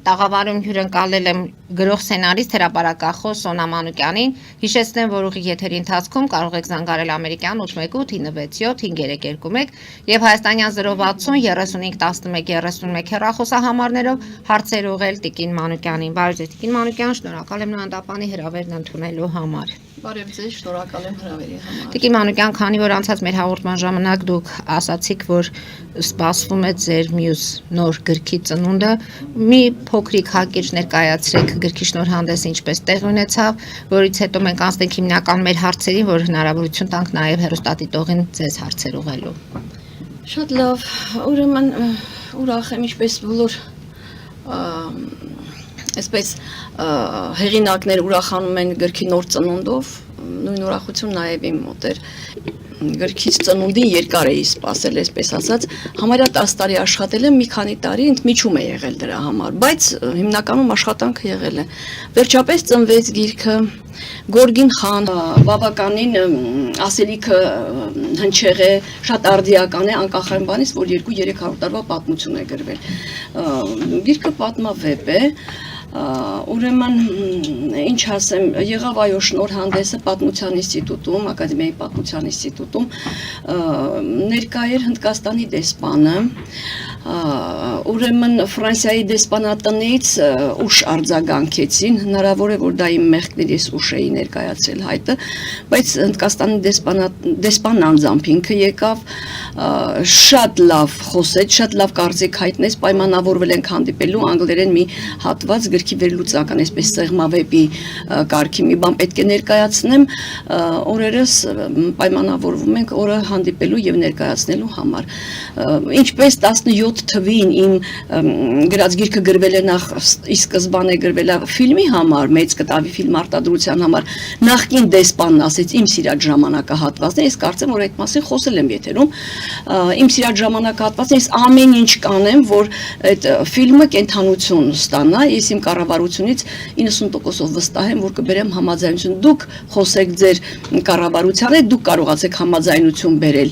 տաղավարում հյուրընկալել եմ գրող սցենարիստ հրապարակախոս Սոնա Մանուկյանին։ Հիշեցնեմ, որ ուղիղ եթերի ընթացքում կարող եք զանգարել ամերիկյան 818-967-521 եւ հայաստանյան 060 35 11 31 հեռախոսահամարներով հարցեր ուղղել Տիկին Մանուկյանին։ Բարև ձեզ, Տիկին Մանուկյան, շնորհակալ եմ նոյանդապանի հրավերն ընդունելու համար։ Բարև ձեզ, շնորհակալ եմ հրավերի համար։ Տիկին Մանուկյան, քանի որ անցած մեր հաղորդման ժամանակ դուք ասացիք, որ սպասվում է ձեր մյուս նոր գրքի ծնունդը, մի փոքրիկ հակիրճ ներկայացրեք գրքի շնորհանդեսը ինչպես տեղի ունեցավ, որից հետո մենք անցնենք հիմնական մեր հարցերին, որ հնարավորություն տանք նաև հեռուստադիտողին ձեզ հարցեր ուղղելու։ Շատ լավ, ուրեմն ուրախ եմ, ինչպես բոլոր այսպես հեղինակներ ուրախանում են գրքի նոր ծնունդով, նույն ուրախություն նաև իմ մոտ էր։ Գրքից ծնունդին երկար էի սպասել, այսպես ասած, համարյա 10 տարի աշխատել եմ, մի քանի տարի ընդմիջում է եղել դրա համար, բայց հիմնականում աշխատանքը եղել է։ Վերջապես ծնվեց գիրքը Գորգին խան, բավականին ասելիքը հնչեղ է, շատ արդիական է, անկախ այն բանից, որ 200-300 տարվա պատմություն է գրվել։ Գիրքը պատմավեպ է, ուրեմն ինչ ասեմ, եղավ այո շնորհանդեսը պատմության ինստիտուտում, ակադեմիայի պատմության ինստիտուտում, ներկա էր Հնդկաստանի դեսպանը, ուրեմն Ֆրանսիայի դեսպանատնից ուշ արձագանքեցին, հնարավոր է, որ դա իմ մեղքներ ես ուշ էի ներկայացրել հայտը, բայց Հնդկաստանի դեսպանն անձամբ ինքը եկավ, շատ լավ խոսեց, շատ լավ կարծիք հայտնեց, պայմանավորվել ենք հանդիպելու անգլերեն մի հատված գրքի վերլուծական, այսպես սեղմավեպի կարգի մի բան պետք է ներկայացնեմ, օրերս պայմանավորվում ենք օրը հանդիպելու եւ ներկայացնելու համար։ Ինչպես 17 թվին իմ գրած գիրքը գրվել է նախ ի սկզբանե գրվել է ֆիլմի համար, մեծ կտավի ֆիլմ արտադրության համար, նախկին դեսպանն ասեց իմ սիրած ժամանակահատվածն է, ես կարծեմ, որ այդ մասին խոսել եմ եթերում, իմ սիրած ժամանակահատվածն է, ես ամեն ինչ կանեմ, որ այդ ֆիլմը կենթանություն ստանա, ես իմ կառավարությունից 90%-ով վստահ եմ, որ կբերեմ համաձայնություն, դուք խոսեք ձեր կառավարության հետ, դուք կարողացեք համաձայնություն բերել,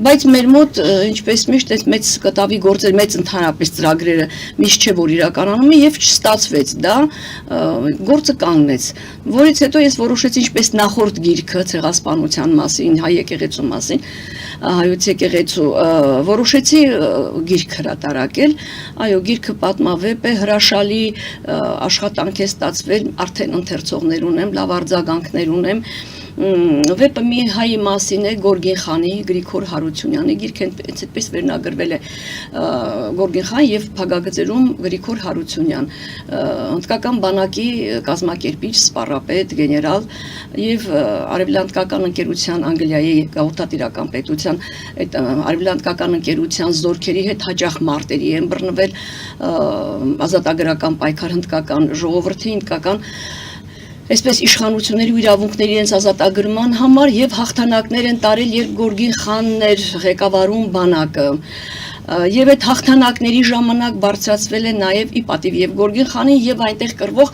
բայց մեր մոտ, ինչպես միշտ, այս մեծ կտավի գործեր, մեծ ընդհանրապես ծրագրերը միշտ չէ, որ իրականանում է եւ չստացվեց դա, գործը կանգնեց, որից հետո ես որոշեցի ինչպես նախորդ գիրքը ցեղասպանության մասին, հայ եկեղեցու մասին, հայոց եկեղեցու, որոշեցի գիրք հրատարակել, այո, գիրքը պատմավեպ է, հրաշալի աշխատանք է ստացվել, արդեն ընթերցողներ ունեմ, լավ արձագանքներ ունեմ, վեպը մի հայի մասին է, Գորգին խանի, Գրիգոր Հարությունյանի գիրքը այդպես վերնագրվել է Գորգին խան եւ փակագծերում Գրիգոր Հարությունյան, հնդկական բանակի կազմակերպիչ, սպառապետ, գեներալ եւ արևելանցկական ընկերության Անգլիայի գաղութատիրական պետության այդ արևելանցկական ընկերության զորքերի հետ հաջող մարտերի են բռնվել ազատագրական պայքար հնդկական ժողովրդի հնդկական այսպես իշխանությունների ու իրավունքների իրենց ազատագրման համար եւ հաղթանակներ են տարել, երբ Գորգին խանն էր ղեկավարում բանակը։ Եվ այդ հաղթանակների ժամանակ բարձրացվել է նաև ի պատիվ եւ Գորգին խանին եւ այնտեղ կրվող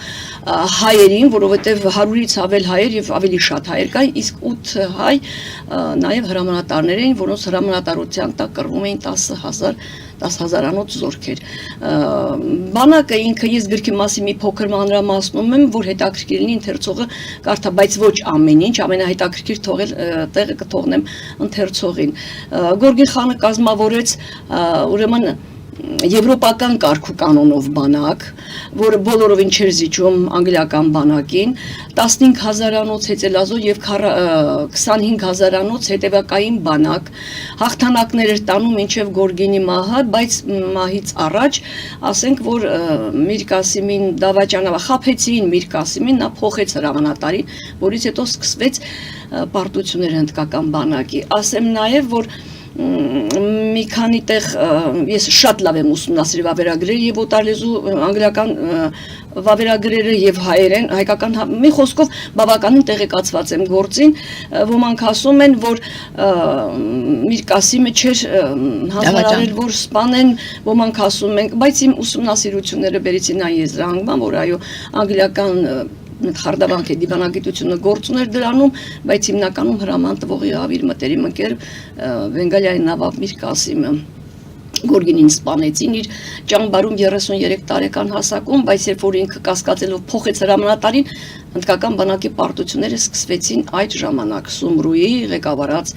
հայերին, որովհետեւ 100-ից ավել հայեր եւ ավելի շատ հայեր կային, իսկ 8 հայ նաև հրամանատարներ էին, որոնց հրամանատարության տակ կրվում էին 10,000-անոց զորքեր։ Բանակը ինքը ես գրքի մասին մի փոքր մանրամասնում եմ, որ հետաքրքիր լինի ընթերցողը կարդա, բայց ոչ ամեն ինչ, ամենահետաքրքիր տեղը կթողնեմ ընթերցողին։ Գորգին խանը կազմավորեց ուրեմն եվրոպական կարգ ու կանոնով բանակ, որը բոլորովին չէր զիջում անգլիական բանակին, 15,000-անոց հեծելազոր եւ 25,000-անոց հետևակային բանակ, հաղթանակներ էր տանում մինչև Գորգինի մահը, բայց մահից առաջ, ասենք, որ Միր Կասիմին դավաճանավ, խաբեցին Միր Կասիմին, նա փոխեց հրամանատարին, որից հետո սկսվեց պարտություններ հնդկական բանակի։ Ասեմ նաեւ, որ մի քանի տեղ ես շատ լավ եմ ուսումնասիրել վավերագրերը եւ օտարլեզու անգլիական վավերագրերը եւ հայերեն, հայկական մի խոսքով բավականին տեղեկացված եմ գործին, ոմանք ասում են, որ Միր Կասիմը չէր հանձնարարել, որ սպանեն, ոմանք ասում են, բայց իմ ուսումնասիրությունները բերեցին այն եզրահանգման, որ այո, անգլիական խարդավանք է դիվանագիտությունը գործ ուներ դրանում, բայց հիմնականում հրաման տվողի ավ իր մտերիմ ընկեր Բենգալիայի նավապ Միր Կասիմը Գորգինին սպանեցին իր ճամբարում 33 տարեկան հասակում, բայց երբ որ ինքը կասկածելով փոխեց հրամանատարին, հնդկական բանակի պարտությունները սկսվեցին այդ ժամանակ Սումրուի ղեկավարած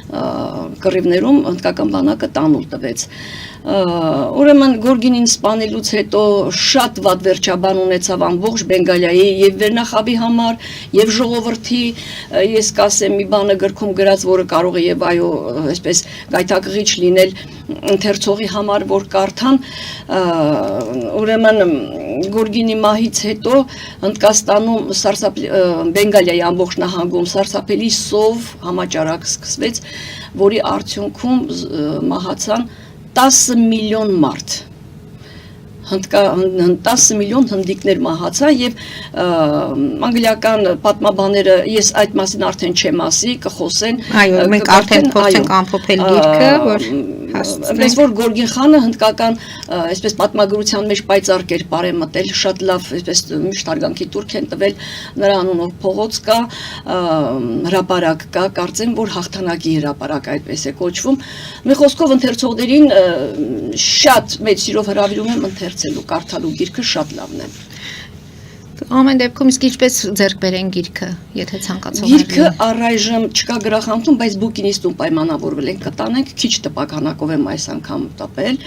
կռիվներում հնդկական բանակը տանուլ տվեց։ Ուրեմն Գորգինին սպանելուց հետո շատ վատ վերջաբան ունեցավ ամբողջ Բենգալիայի եւ Վերնախաբի համար եւ ժողովրդի, ես կասեմ մի բանը գրքում գրած, որը կարող է եւ այո, այսպես գայթակղիչ լինել ընթերցողի համար, որ կարդան, ուրեմն Գորգինի մահից հետո Հնդկաստանում Բենգալիայի ամբողջ նահանգում սարսափելի սով համաճարակ սկսվեց, որի արդյունքում մահացան 10 միլիոն մարդ, 10 միլիոն հնդիկներ մահացան եւ անգլիական պատմաբանները, ես այդ մասին արդեն չեմ ասի, կխոսեն, այո, մենք արդեն փորձենք ամփոփել գիրքը, որ Այնպես որ Գորգին խանը հնդկական այսպես պատմագրության մեջ պայծառ կերպար է մտել, շատ լավ այսպես միշտ արգանքի տուրք են տվել, նրա անունով փողոց կա, հրապարակ կա, կարծեմ որ հաղթանակի հրապարակ այդպես է կոչվում։ Մի խոսքով ընթերցողներին շատ մեծ սիրով հրավիրում եմ ընթերցելու, կարդալու գիրքը շատ լավն է։ Ամեն դեպքում իսկ ինչպես ձեռք բերեն գիրքը, եթե ցանկացողներ Գիրքը առայժմ չկա գրախանութում, բայց բուկինիստում պայմանավորվել ենք կտանենք, քիչ տպականակով եմ այս անգամ տպել,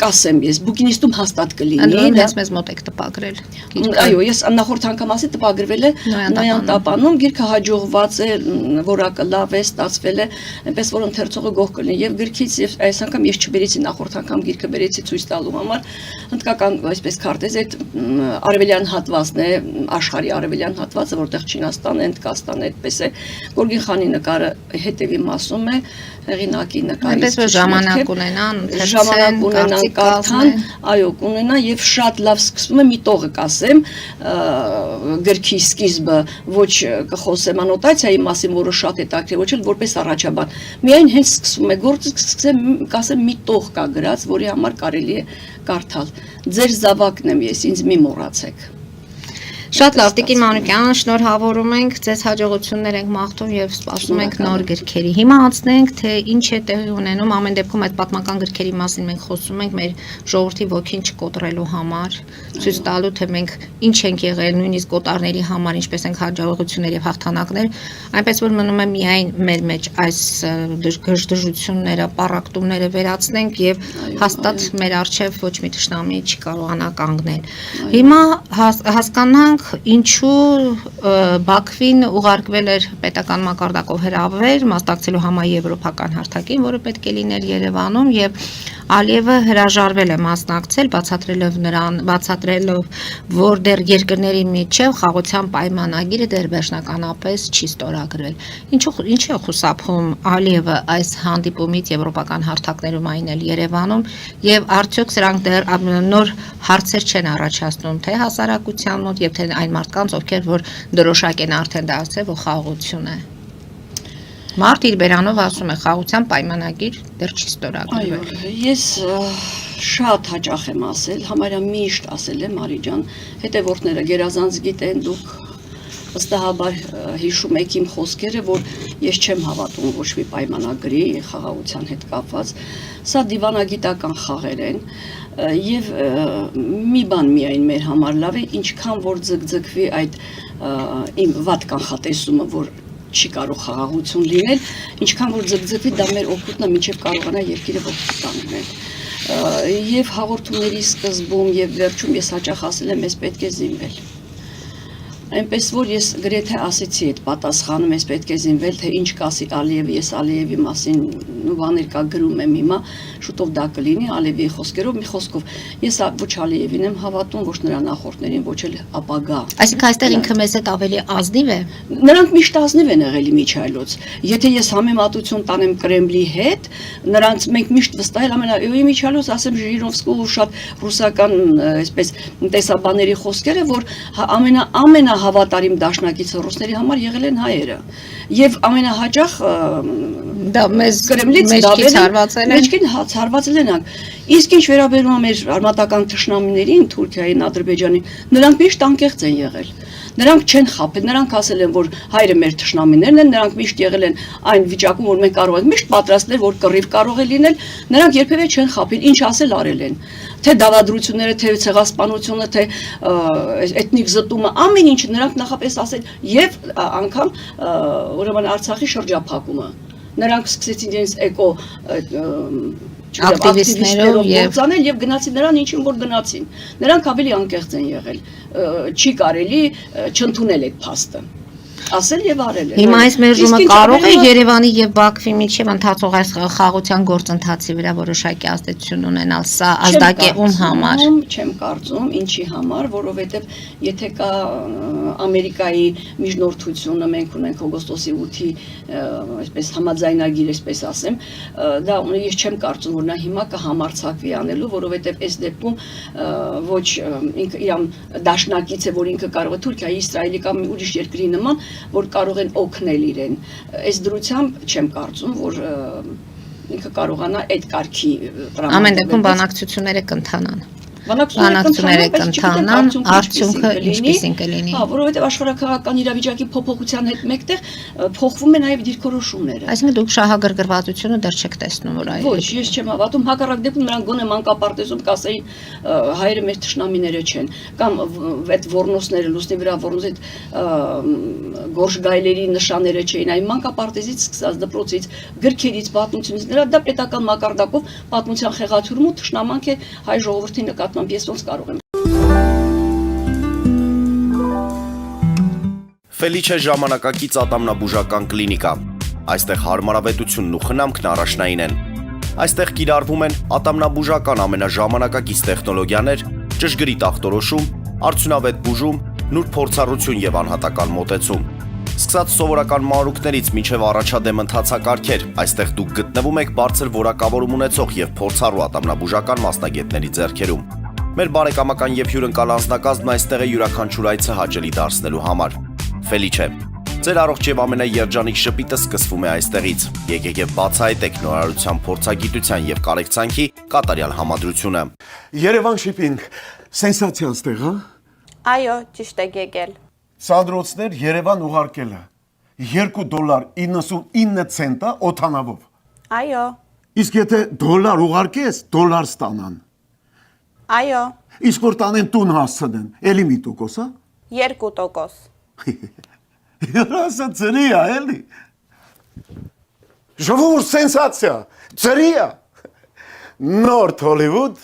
կասեմ ես, բուկինիստում հաստատ կլինի։ Հենց մեզ մոտ եք տպագրել գիրքը։ Այո, ես նախորդ անգամ ասի տպագրվել է Նոյան տապանում, գիրքը հաջողված է, որակը լավ է, ստացվել է, այնպես որ ընթերցողը գոհ կլինի եւ գրքից եւ այս անգամ ես չբերեցի նախորդ անգամ գիրքը բերեցի ցույց տալու համար, հնդկական այսպես քարտեզ այդ արևելյան հատվածն է, աշխարհի արևելյան հատվածը, որտեղ Չինաստանը, Հնդկաստանը այդպես է։ Գորգին խանի նկարը հետևի մասում է, հեղինակի նկարից։ Այնպես որ ժամանակ ունենան, ժամանակ ունենան, կարդան, այո, կունենա եւ շատ լավ սկսվում է մի տողը կասեմ, գրքի սկիզբը, ոչ կխոսեմ անոտացիայի մասին, որը շատ է տակրի, ոչ էլ որպես առաջաբան։ Միայն հենց սկսվում է գործը, կասեմ մի տող կա գրած, որի համար կարելի է կարդալ։ Ձեր զավակն եմ ես, ինձ մի մոռացեք։ Շատ լավ, Տիկին Մանուկյան, շնորհավորում ենք, ձեզ հաջողություններ ենք մաղթում եւ սպասում ենք նոր գրքերի։ Հիմա անցնենք, թե ինչ է տեղի ունենում, ամեն դեպքում այդ պատմական գրքերի մասին մենք խոսում ենք մեր ժողովրդի ոգին չկոտրելու համար, ցույց տալու թե մենք ինչ ենք եղել, նույնիսկ կոտարների համար, ինչպես ենք հաջողություններ եւ հաղթանակներ, այնպես որ մնում է միայն մեր մեջ այս դժգոհությունները, պառակտումները վերացնենք եւ հաստատ մեր արժեվ ոչ մի թշնամի չի կարողանա կանգնել։ Հիմա հասկանանք ինչու Բաքվին ուղարկվել էր պետական մակարդակով հրավեր մասնակցելու համաեվրոպական հարթակին, որը պետք է լիներ Երևանում եւ Ալիևը հրաժարվել է մասնակցել, բացատրելով, որ դեռ երկրների միջև խաղաղության պայմանագիրը դեռ վերջնականապես չի ստորագրվել։ Ինչու է խուսափում Ալիևը այս հանդիպումից եվրոպական հարթակներում այնել Երևանում եւ արդյոք սրանք դեռ նոր հարցեր չեն առաջացնում թե հասարակության մոտ եւ թե այն մարդկանց, ովքեր որ դրոշակ են արդեն դարձել, որ խաղաղություն է։ Մարդ իր բերանով ասում է խաղաղության պայմանագիր դեռ չի ստորագրվել։ Այո, ես շատ հաճախ եմ ասել, համարյա միշտ ասել եմ Մարի ջան, հետևորդները գերազանց գիտեն, դուք վստահաբար հիշում եք իմ խոսքերը, որ ես չեմ հավատում ոչ մի պայմանագրի խաղաղության հետ կապված, սա դիվանագիտական խաղեր են եւ մի բան միայն մեր համար լավ է, ինչքան որ ձգձգվի այդ իմ վատ կանխատեսումը, որ չի կարող խաղաղություն լինել, ինչքան որ ձգձգվի դա մեր օգուտն է, մինչև կարողանա երկիրը ողջ կանգնել։ Եվ հաղորդումների սկզբում եւ վերջում ես հաճախ ասել եմ, ես պետք է զինվել։ Այնպես որ ես գրեթե ասեցի այդ պատասխանը, ես պետք է զինվել, թե ինչ կասի Ալիևը, ես Ալիևի մասին բաներ կա գրում եմ հիմա, շուտով դա կլինի Ալիևի խոսքերով, մի խոսքով։ Ես ոչ Ալիևին եմ հավատում, ոչ նրա նախորդներին, ոչ էլ ապագա։ Այսինքն այստեղ ինքը մեզ հետ ավելի ազնիվ է։ Նրանք միշտ ազնիվ են եղել իմիջայլոց։ Եթե ես համեմատություն տանեմ Կրեմլի հետ, նրանց մենք միշտ վստահել իմիջայլոց, ասեմ Ժիրինովսկու շատ ռուսական, այսպես տեսաբանների խոսքերը, որ ամենահավատարիմ դաշնակիցը ռուսների համար եղել են հայերը։ Եվ ամենահաճախ դա մեզ մեջքից հարվածել են։ Իսկ ինչ վերաբերում է մեր արմատական թշնամիներին, Թուրքիային, Ադրբեջանին, նրանք միշտ անկեղծ են եղել։ Նրանք չեն խաբել, նրանք ասել են, որ հայրը մեր թշնամիներն են, նրանք միշտ եղել են այն վիճակում, որ մենք կարող ենք միշտ պատրաստել, որ կռիվ կարող է լինել, նրանք երբևէ չեն խաբել, ինչ ասել արել են։ Թե դավադրությունները, թե ցեղասպանությունը, թե էթնիկ զտումը, ամեն ինչը նրանք նախապես ասել եւ անգամ ուրեմն Արցախի շրջափակումը։ Նրանք սկսեցին իրենց էկո ակտիվիստներով եւ գնացին նրան ինչին որ գնացին։ Նրանք ավելի անկեղծ են եղել։ Չի կարելի չընդունել այդ փաստը։ Ասել եւ արել են։ Հիմա այս մերժումը կարող է Երևանի եւ Բաքվի միջև ընթացող այս խաղաղության գործընթացի վրա որոշակի ազդեցություն ունենալ, սա ազդակ է ում համար։ Չեմ կարծում, ինչի համար, որովհետեւ եթե կա Ամերիկայի միջնորդությունը, մենք ունենք օգոստոսի 8-ի այսպես համաձայնագիր, այսպես ասեմ, դա ես չեմ կարծում, որ նա հիմա կհամարցակվի անելու, որովհետեւ այս դեպքում ոչ ինքը իրան դաշնակից է, որ ինքը կարող է Թուրքիայի, Իսրայելի կամ ուրիշ երկրի նման որ կարող են օգնել իրեն։ Այս դրությամբ չեմ կարծում, որ ինքը կարողանա այդ կարգի տրամադրել։ Ամեն դեպքում բանակցությունները կընթանան։ Բանակցությունները կընթանան, արդյունքը ինչպիսին կլինի։ Հա, որովհետև աշխարհաքաղաքական իրավիճակի փոփոխության հետ մեկտեղ փոխվում են նաև դիրքորոշումները։ Այսինքն դուք շահագրգռվածությունը դեռ չեք տեսնում, որ այո։ Ոչ, ես չեմ հավատում, հակառակ դեպքում նրանք գոնե մանկապարտեզում կասեին հայրը մեր թշնամիները չեն, կամ այդ ոռնոսները լուսնի վրա ոռնոս այդ գորշ գայլերի նշանները չէին, այն մանկապարտեզից սկսած դպրոցից, գրքերից, պատմությունից, նրա դա պետական մակարդակով պատմության խեղաթյուրում ու թշնամանք է հայ ժողովրդի նկատմամբ, ես ոնց կարող եմ։ Ֆելիչե ժամանակակից ատամնաբուժական կլինիկա։ Այստեղ հարմարավետությունն ու խնամքն առաջնային են։ Այստեղ կիրառվում են ատամնաբուժական ամենաժամանակակից տեխնոլոգիաներ, ճշգրիտ ախտորոշում, արդյունավետ բուժում, նուրբ փորձառություն եւ անհատական մոտեցում։ Սկսած սովորական մանրուքներից մինչև առաջադեմ ընթացակարգեր, այստեղ դուք գտնվում եք բարձր որակավորում ունեցող եւ փորձառու ատամնաբուժական մասնագետների ձեռքերում։ Մեր բարեկամական եւ հյուրընկալ անձնակազմն այստեղ է յուրաքանչյուր այցը հաճելի դարձնելու համար։ Ֆելիչե, ձեր առողջ եւ ամենաերջանիկ շպիտը սկսվում է այստեղից։ Եկեք եւ բացահայտեք նորարարության փորձագիտության եւ կարեկցանքի կատարյալ համադրությունը։ Երևան շիփինգ, սենսացիա ստեղ, հա։ Այո, ճիշտ եք եկել։ Սանդրոցներ Երևան ուղարկելը $2.99 օթանավով։ Այո, Իսկ եթե դոլար ուղարկես, դոլար ստանան։ այո, Իսկ որ տանեն տուն հասցնեն, էլի մի տոկոս, հա։ 2%։ Երասա ծրի է, էլի։ Ժողովուրդ սենսացիա, ծրի է։ Նորթ Հոլիվուդ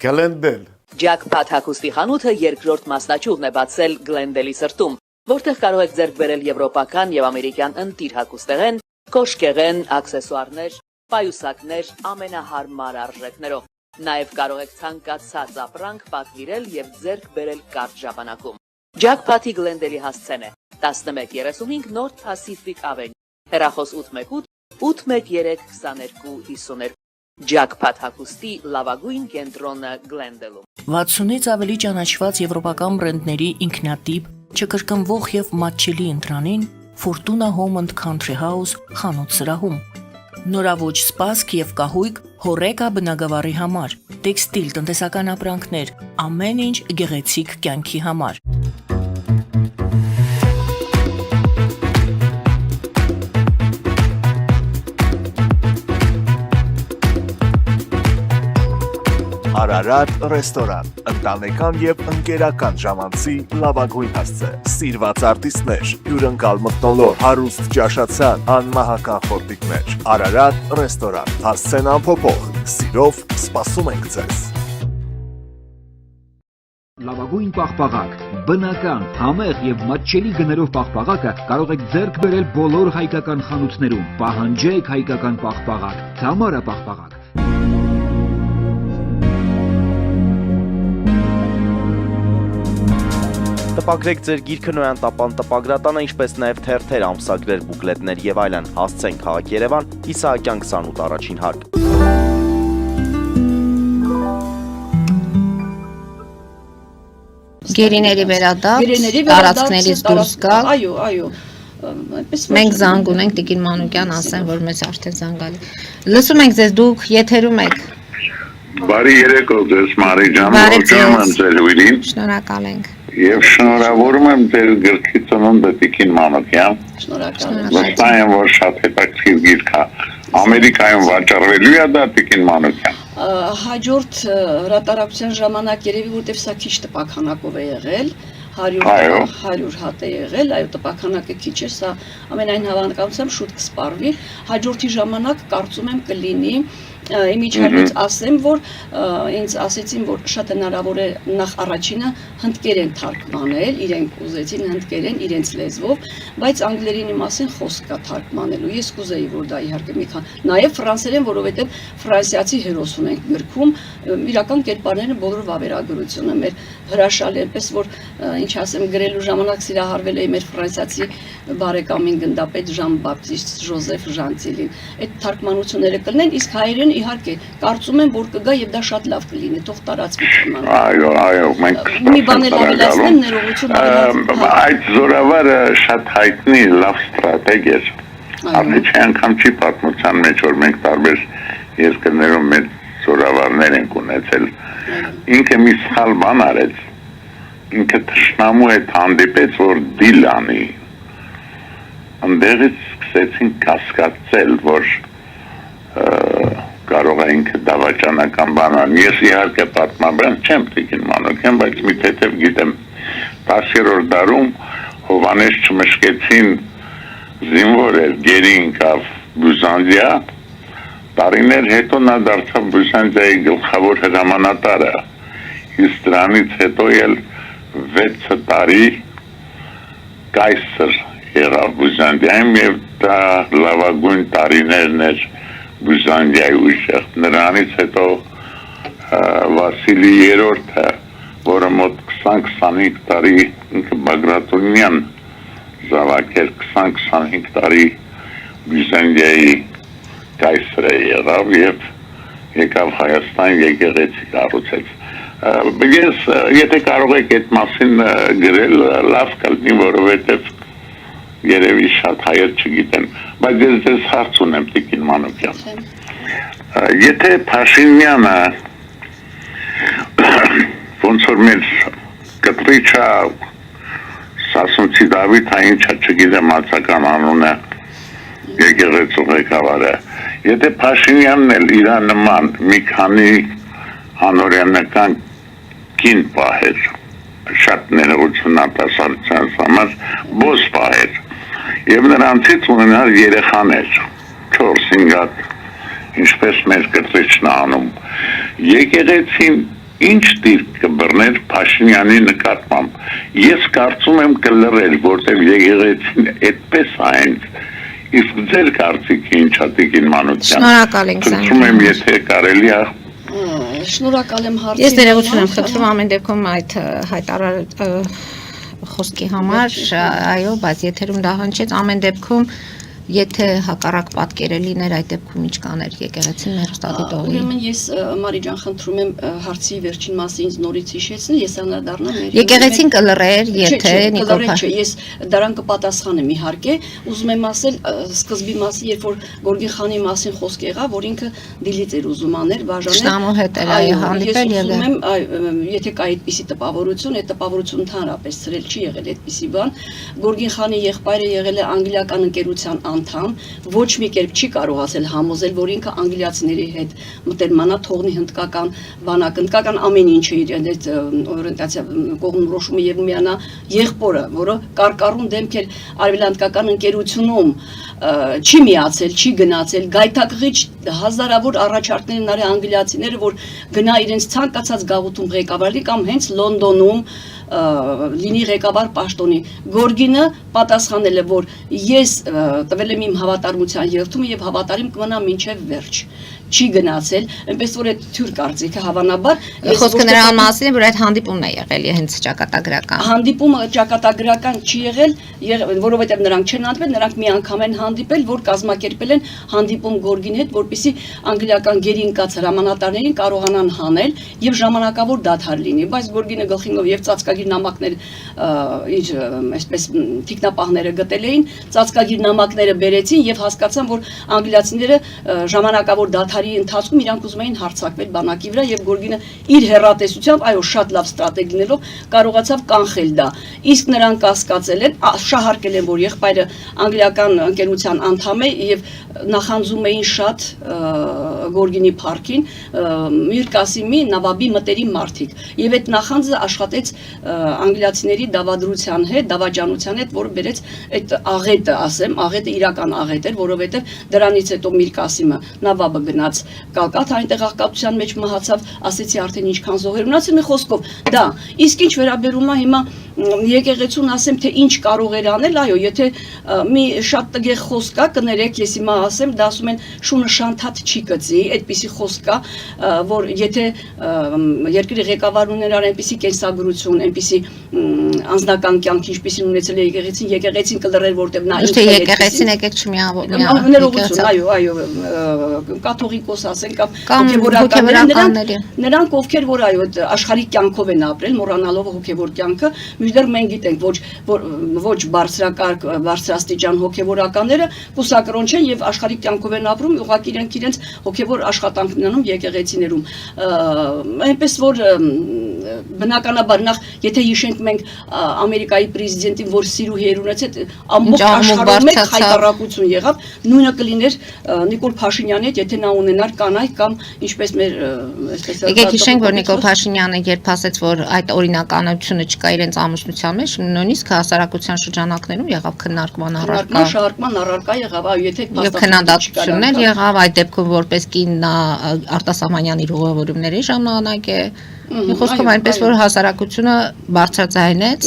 Գլենդել։ Ջաքփաթ հագուստի խանութը երկրորդ մասնաճյուղն է բացել Գլենդելի սրտում, որտեղ կարող եք ձեռք բերել եվրոպական եւ ամերիկյան ընտիր հագուստեղեն, կոշկեղեն, աքսեսուարներ, պայուսակներ ամենահարմար արժեքներով։ Նաեւ կարող եք ցանկացած ապրանք պատվիրել եւ ձեռք բերել կարճ ժամանակում։ Ջաքփաթի Գլենդելի հասցեն է 1135 North Pacific Avenue, հեռախոս 818 813 2252։ Ջաքփաթ հագուստի լավագույն կենտրոնը Գլենդելում։ 60-ից ավելի ճանաչված եվրոպական բրենդների ինքնատիպ, չկրկնվող եւ մատչելի ընտրանին Fortuna Home and Country House խանութ սրահում։ Նորավոճ սպասք եւ կահույք հորեկա բնագավառի համար, տեքստիլ տնտեսական ապրանքներ, ամեն ինչ գեղեցիկ կյանքի համար։ Արարատ ռեստորան, ընտանեկան եւ ընկերական ժամանցի լավագույն հասցե, սիրված արտիստներ, հյուրընկալ մթնոլորտ, հարուստ ճաշացան, անմահական խորտիկներ։ Արարատ ռեստորան, հասցեն անփոփոխ, սիրով սպասում ենք ձեզ։ Լավագույն պաղպաղակ, բնական, համեղ եւ մատչելի գներով պաղպաղակը կարող եք ձեռք բերել բոլոր հայկական խանութներում։ Պահանջեք հայկական պաղպաղակ, Թամարա պաղպաղակ։ Տպագրեք ձեր գիրքը Նոյան տապան տպագրատանը, ինչպես նաև թերթեր, ամսագրեր, բուկլետներ եւ այլն։ Հասցեն քաղաք Երևան, Իսահակյան 28 առաջին հարկ։ Գերիների վերադարձ, տարածքներից դուրս գալ։ Այո, այո։ Մենք զանգ ունենք Տիկին Մանուկյան, ասեն, որ մեզ արդեն զանգալի։ Լսում ենք ձեզ, դուք եթերում եք։ Բարի երեկո ձեզ Մարի ջան, ողջունում եմ ձեր հյուրին։ Շնորհակալ ենք։ Եվ շնորհավորում եմ ձեր գրքի ծնունդը Տիկին Մանուկյան։ Շնորհակալ եմ։ Վստահ եմ, որ շատ հետաքրքիր գիրք է։ Ամերիկայում վաճառվելու է դա Տիկին Մանուկյան։ Հաջորդ հրատարակության ժամանակ երևի որտեվ սա քիչ տպաքանակով է եղել, 100 հատ է եղել, այո տպաքանակը քիչ է, սա ամենայն հավանականությամբ շուտ կսպառվի, հաջորդի ժամանակ կարծում եմ կլինի Իմիջիայլոց ասեմ, որ ինձ ասեցին, որ շատ հնարավոր է նախ առաջինը հնդկերեն թարգմանել, իրենք ուզեցին հնդկերեն իրենց լեզվով, բայց անգլերենի մասին խոսք կա թարգմանելու։ Ես կուզեի, որ դա իհարկե մի քան, նաև ֆրանսերեն, որովհետև ֆրանսիացի հերոս ունենք գրքում, իրական կերպարները բոլոր վավերագրությունը մեր հրաշալի այնպես որ ինչ ասեմ գրելու ժամանակ սիրահարվել էի մեր ֆրանսիացի բարեկամին գնդապետ Ժան Բապտիստ Ժոզեֆ Ժանտիլին։ Այդ թարգմանությունները կլինեն, իսկ հայերեն իհարկե կարծում եմ որ կգա եւ դա շատ լավ կլինի, թող տարածվի թարգմանությունը։ Այո, մենք մի բան էլ ավելացնեմ, ներողություն ավելացնեմ։ Այդ զորավարը շատ հայտնի լավ ստրատեգ էր։ Արդյոք անգամ չի պատմության մեջ որ մենք տարբեր երկրներում մեծ զորավարներ ենք ունեցել։ Ինքը մի սխալ բան արեց։ Ինքը թշնամու հետ հանդիպեց, որ դիլ անի։ Ընդեղից սկսեցին կասկածել, որ կարող է ինքը դավաճանական բան անի։ Ես իհարկե պատմաբան չեմ Տիկին Մանուկյան, բայց մի թեթև գիտեմ 10-րդ դարում Հովանես Չմշկեցին զինվոր էր, գերի ինքավ Բյուզանդիա, տարիներ հետո նա դարձավ Բյուզանդիայի գլխավոր հրամանատարը, իսկ դրանից հետո էլ 6 տարի կայսր եղավ Բյուզանդիայում եւ դա լավագույն տարիներն էր Բյուզանդիայի ուժեղ։ Նրանից հետո Վասիլի III-ը, որը մոտ 20-25 տարի ինքը Բագրատունյան զավակեր 20-25 տարի Բյուզանդիայի կայսրը եղավ եւ եկավ Հայաստան եկեղեցի կառուցեց։ Ես եթե կարող եք այդ մասին գրել, լավ կլինի, որովհետեւ երևի շատ հայեր չգիտեն, բայց ես ձեզ հարց ունեմ Տիկին Մանուկյան։ Եթե Փաշինյանը ոնց որ մեր կտրիչը Սասունցի Դավիթը ինչա չգիտեմ ածական անունը եկեղեցու ղեկավարը, եթե Փաշինյանն էլ իր նման մի քանի անօրինական կին պահեր, շատ ներողություն արտասարության համար, բոս պահեր, եւ նրանցից ունենալ երեխաներ, 4-5 հատ, ինչպես մեր կտրիչն անում, եկեղեցին ինչ դիրք կբռներ Փաշինյանի նկատմամբ, ես կարծում եմ կլռել, որտեղ եկեղեցին այդպես այնց, իսկ ձեր կարծիքը ինչ է Տիկին Մանուկյան։ Շնորհակալ ենք ձեզ։ Խնդրում եմ, եթե կարելի է Շնորհակալ եմ հարցի։ Ես ներողություն եմ խնդրում ամեն դեպքում այդ հայտարար խոսքի համար, այո, բայց եթերում դա հնչեց ամեն դեպքում Եթե հակառակ պատկերը լիներ, այդ դեպքում ինչ կաներ եկեղեցին հեռուստադիտողի։ Ուրեմն ես Մարի ջան խնդրում եմ հարցի վերջին մասը ինձ նորից հիշեցնել, ես անդրադառնամ մեր Եկեղեցին կլռեր, եթե Նիկոլ Չէ, ես դրան կպատասխանեմ իհարկե, ուզում եմ ասել սկզբի մասը, երբ որ Գորգին խանի մասին խոսք եղավ, որ ինքը դիլից էր ուզում անել, բաժանել։ Շտամու հետ էր այո հանդիպել եւ ուզում եմ, եթե կա այդպիսի տպավորություն, այդ տպավորությունը ընդհանրապես ծրել չի եղել այդպիսի բան։ Գորգին խանի եղբայրը եղել է անգլիական ընկերության անդամ, ոչ մի կերպ չի կարողացել համոզել, որ ինքը անգլիացիների հետ մտերմանա թողնի հնդկական բանակ, հնդկական ամեն ինչը իր այդ օրենտացիա կողմնորոշումը եւ միանա եղբորը, որը կարկառուն դեմք էր արևելանտկական ընկերությունում չի միացել, չի գնացել, գայթակղիչ հազարավոր առաջարկներ նարի անգլիացիները, որ գնա իրենց ցանկացած գաղութում ղեկավարի կամ հենց Լոնդոնում լինի ղեկավար պաշտոնի։ Գորգինը պատասխանել է, որ ես տվել եմ իմ հավատարմության երդումը եւ հավատարիմ կմնամ մինչեւ վերջ։ Չի գնացել, այնպես որ այդ թյուր կարծիքը հավանաբար խոսքը նրան մասին է, որ այդ հանդիպումն է եղել հենց ճակատագրական։ Հանդիպումը ճակատագրական չի եղել, որովհետև նրանք չեն հանդիպել, նրանք մի անգամ են հանդիպել, որ կազմակերպել են հանդիպում Գորգին հետ, որպեսզի անգլիական գերինկած հրամանատարներին կարողանան հանել եւ ժամանակավոր դադար լինի, բայց Գորգինը գլխինով եւ ծածկագիր նամակներ իր այսպես թիկնապահները գտել էին, ծածկագիր նամակները բերեցին եւ հասկացան, որ անգլիացիները ժամանակավոր դադար աշխարհի ընթացքում իրանք ուզում էին հարձակվել բանակի վրա եւ Գորգինը իր հերատեսությամբ, այո, շատ լավ ստրատեգ լինելով կարողացավ կանխել դա։ Իսկ նրանք կասկածել են, շահարկել են, որ եղբայրը անգլիական ընկերության անդամ է եւ նախանձում էին շատ Գորգինի փառքին Միր Կասիմի Նավաբի մտերիմ մարդիկ եւ այդ նախանձը աշխատեց անգլիացիների դավադրության հետ, դավաճանության հետ, որը բերեց այդ աղետը, ասեմ, աղետը իրական աղետ էր, որովհետեւ դրանից հետո Միր Կասիմը Նավաբը գնաց Կալկաթա, այնտեղ աղքատության մեջ մահացավ, ասեցի արդեն ինչքան զոհեր ունացել, մի խոսքով դա։ Իսկ ինչ վերաբերում է հիմա եկեղեցուն ասեմ թե ինչ կարող էր անել, այո, եթե մի շատ տգեղ խոսք կա, կներեք, ես հիմա ասեմ, դա ասում են շունը շանթաթ չի գծի, այդպիսի խոսք կա, որ եթե երկրի ղեկավարություններ արեն այնպիսի կենսագրություն, այնպիսի անձնական կյանք, ինչպիսին ունեցել է եկեղեցին կլռեր, որտեղ նա ինքը եկեղեցին եկեք չմիավորություն, այո, կաթողիկոս ասեն կամ հոգևորականներ, նրանք ովքեր որ այո աշխարհի կյանքով են ապրել, մոռանալով հոգևոր կյանքը, մինչդեռ մենք գիտենք ոչ բարձրակարգ բարձրաստիճան հոգևորականները կուսակրոն չեն եւ աշխարհի կյանքով են ապրում, ուղղակի իրենց հոգևոր աշխատանքն անում եկեղեցիներում, այնպես որ բնականաբար նախ եթե հիշենք մենք Ամերիկայի պրեզիդենտին, որ սիրուհի ունեցել, ամբողջ աշխարհում մեկ հայտարարություն եղավ, նույնը կլիներ Նիկոլ Փաշինյանի հետ, եթե նա ունենար կանայք կամ ինչպես մեր այսպես եկեք հիշենք, որ Նիկոլ Փաշինյանը երբ ասեց, որ այդ օրինականությունը չկա իրենց ամուսնության մեջ, նույնիսկ հասարակության շրջանակներում եղավ քննարկման առարկա, շարժման առարկա եղավ, այո, եթե եւ քննադատություններ եղավ, այդ դեպքում որպես կին նա արտասահմանյան իր ուղևորումների ժամանակ է։ Մի խոսքով այնպես որ հասարակությունը բարձրաձայնեց։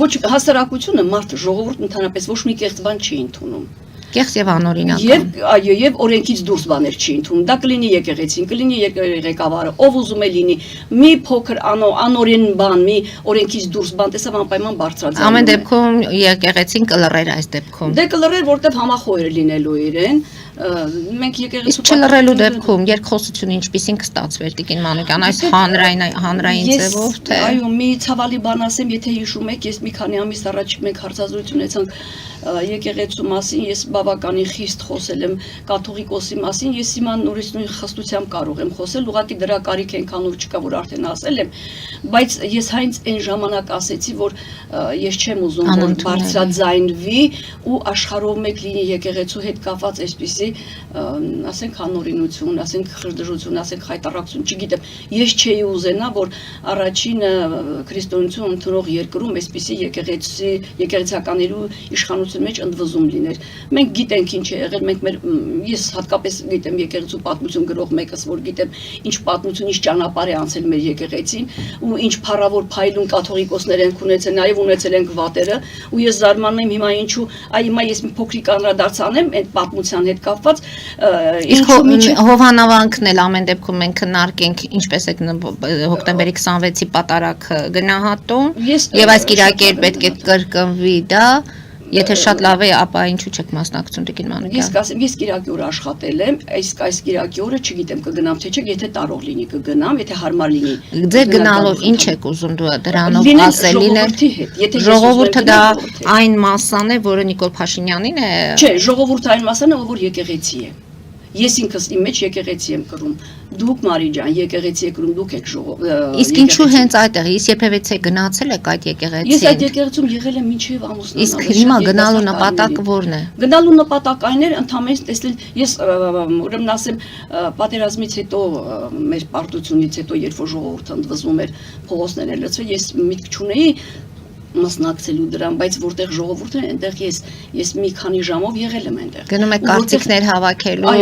Ոչ հասարակությունը, մարդը, ժողովուրդը ընդհանրապես ոչ մի կեղծ բան չի ընդունում։ Կեղծ եւ անօրինական։ Եվ այո, եւ օրենքից դուրս բաներ չի ընդունում։ Դա կլինի եկեղեցին, կլինի ղեկավարը, ով ուզում է լինի, մի փոքր անօրեն բան, մի օրենքից դուրս բան, տեսավ անպայման բարձրաձայնում։ Ամեն դեպքում եկեղեցին կլռեր այս դեպքում։ Դե կլռեր, որտեղ համախոհեր լինելու իրեն։ Մենք եկեղեցու չլռելու դեպքում երկխոսությունը ինչպիսին կստացվեր Տիկին Մանուկյան, այս հանրային ձևով թե։ Այո, մի ցավալի բան ասեմ, եթե հիշում եք, ես մի քանի ամիս առաջ մենք հարցազրույց ունեցանք եկեղեցու մասին, ես բավականին խիստ խոսել եմ կաթողիկոսի մասին, ես հիմա նորից նույն խստությամբ կարող եմ խոսել, ուղղակի դրա կարիք այնքան ուր չկա, որ արդեն ասել եմ, բայց ես հենց այն ժամանակ ասեցի, որ ես չեմ ուզում, որ բարձրաձայնվի ու աշխարհով մեկ լինի եկեղեցու հետ կապված այսպիսի, ասենք անօրինություն, ասենք խրդժություն, ասենք խայտառակություն, չգիտեմ, ես չէի ուզենա, որ առաջին քրիստոնեություն ընդունող երկրում այսպիսի եկեղեցականերու իշխանություն մեջ ընդվզում լիներ։ Մենք գիտենք ինչ է եղել, ես հատկապես գիտեմ եկեղեցու պատմություն գրող մեկս, որ գիտեմ ինչ պատմություն, ինչ ճանապարհ է անցել մեր եկեղեցին ու ինչ փառավոր փայլուն կաթողիկոսներ են ունեցել, նաև ունեցել են վատերը, ու ես զարմանում եմ հիմա ինչու, հիմա ես մի փոքրիկ անդրադարձ անեմ այդ պատմության հետ կապված, հովանավանքն էլ ամեն դեպքում մենք քննարկենք ինչպես է հոկտեմբերի 26-ի պատարակ գնահատում եւ այս կիրակեր պետք է կրկնվի դա։ Եթե շատ լավ է, ապա ինչու չեք մասնակցում Տիկին Մանուկյան։ Ես կասեմ, ես կիրակի օրը աշխատել եմ, այս կիրակի օրը չգիտեմ կգնամ թե չէ, եթե կարող լինի կգնամ, եթե հարմար լինի։ Ձեր գնալով ինչ եք ուզում դու դրանով ասել լինել։ Ժողովուրդը դա այն մասան է, որը Նիկոլ Փաշինյանին է։ Չէ, ժողովուրդը այն մասան է, որ եկեղեցի է։ Ես ինքս իմ մեջ եկեղեցի եմ կրում։ Դուք Մարի ջան, եկեղեցի եք կրում, դուք եք ժողով։ Իսկ ինչու հենց այդտեղ, իսկ երբևէ գնացել եք այդ եկեղեցին։ Ես այդ եկեղեցում եղել եմ մինչև ամուսնանալու։ Իսկ հիմա գնալու նպատակը ո՞րն է։ Գնալու նպատակ այն էր, ընդհանրապես տեսնել, ես ուրեմն ասեմ, պատերազմից հետո մեր պարտությունից հետո, երբ որ ժողովուրդը ընդվզում էր, փողոցներն լցվել, ես միտք չունեի մասնակցելու դրան, բայց որտեղ ժողովուրդն է, այնտեղ ես մի քանի ժամով եղել եմ այնտեղ։ Գնում եք կարծիքներ հավաքելու,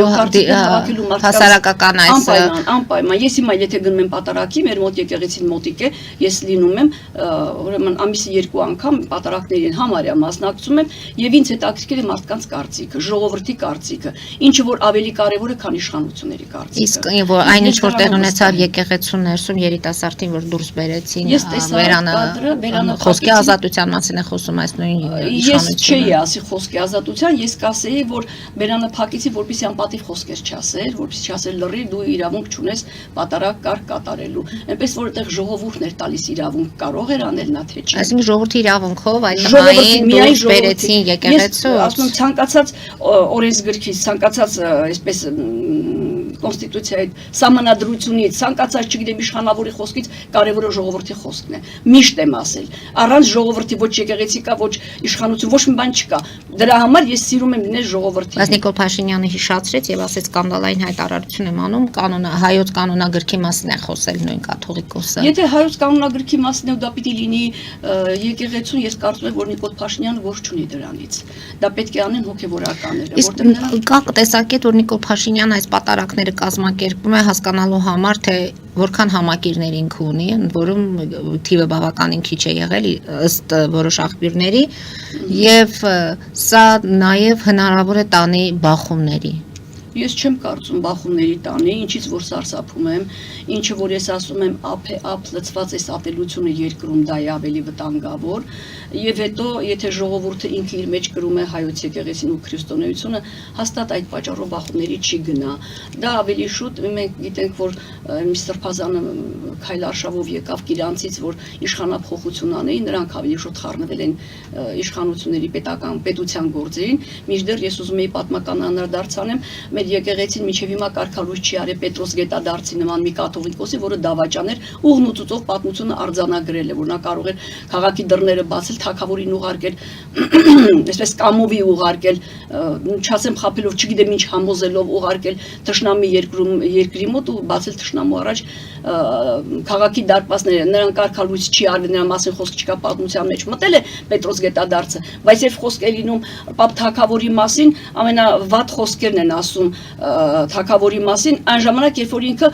հասարակական այս անպայման, ես հիմա եթե գնում եմ պատարակի, մեր մոտ եկեղեցին մոտիկ է, ես լինում եմ, ուրեմն ամիսի 2 անգամ պատարակներին համարյա մասնակցում եմ եւ ինձ հետաքրքիր է մարդկանց կարծիքը, ժողովրդի կարծիքը, ինչը որ ավելի կարեւոր է, քան իշխանությունների կարծիքը։ Իսկ որ այնինչ որ տեղ ունեցավ եկեղեցու ներսում երիտասարդին, որ դուրս բերեցին վերանը խոսքի ազատության մասին է խոսում այս նույն իշխանությունը։ Ես չէի ասի խոսքի ազատության, ես կասեի, որ բերանը փակեցի, որպեսզի անպատիվ խոսքեր չասեր, որպեսզի չասեր լռի, դու իրավունք չունես պատարակ կատարելու։ Այնպես որ այդտեղ ժողովուրդն էր տալիս իրավունք, կարող էր անել նա թե չէ։ Այսինքն ժողովրդի իրավունքով այդ նույն դուրս բերեցին եկեղեցու։ Ասում եմ ցանկացած օրենսգրքից, ցանկացած այսպես կոնստիտուցիայի սահմանադրությունից, ցանկացած չգիտեմ իշխանավորի խոսքից կարևորը ժողովրդի խոսքն է։ Միշտ եմ ասել, առանց ժողովրդի ոչ եկեղեցի կա, ոչ իշխանություն, ոչ մի բան չկա։ Դրա համար ես սիրում եմ լինել ժողովրդի։ Բայց Նիկոլ Փաշինյանը հիշացրեց եւ ասեց սկանդալային հայտարարություն եմ անում, հայոց կանոնագրքի մասին է խոսել նույն կաթողիկոսը։ Եթե հայոց կանոնագրքի մասն է, դա պիտի լինի եկեղեցուն, ես կարծում եմ, որ Նիկոլ Փաշինյանը ворջ չունի դրանից։ Դա պետք է անեն հոգևորականները, որտեղ կա տեսակետ, որ Նիկոլ Փաշինյանը այս պատարակները կազմակերպում է հասկանալու համար, թե որքան համակիրներ ինքը ունի, ընդ որում թիվը բավականին քիչ է եղել ըստ որոշ աղբյուրների, եւ սա նաեւ հնարավոր է տանի բախումների։ Ես չեմ կարծում բախումների տանի, ինչից որ սարսափում եմ, ինչը որ ես ասում եմ ափ լծված այս ատելությունը երկրում դա է ավելի վտանգավոր, եւ հետո եթե ժողովուրդը ինքը իր մեջ կրում է հայոց եկեղեցին ու քրիստոնեությունը, հաստատ այդ պատճառով բախումների չի գնա։ Դա ավելի շուտ մենք գիտենք, որ մի սրբազանը քայլարշավով եկավ Կիրանցից, որ իշխանափոխություն անեին, նրանք ավելի շուտ խառնվել են իշխանությունների պետության գործերին, մինչդեռ ես ուզում եի պատմական անդրադարձ անեմ, մեր եկեղեցին մինչև հիմա կարգալույս չի արել Պետրոս Գետադարձի նման մի կաթողիկոսի, որը դավաճան էր, ուղղնուցուցով պատմությունը արձանագրել է, որ նա կարող էր քաղաքի դռները բացել, թագավորին ուղարկել, այսպես կամովի ուղարկել, չասեմ խաբելով, չգիտեմ ինչ համոզելով ուղարկել թշնամի երկրի մոտ ու բացել թշնամու առաջ քաղաքի դարպասները, նրան կարգալույս չի արվել, նրա մասին խոսք չկա պատմության մեջ, մտել է Պետրոս Գետադարձը, բայց երբ խոսք է լինում Պապ թագավորի մասին, ամենավատ խոսքերն են ասում թագավորի մասին, այն ժամանակ, երբ որ ինքը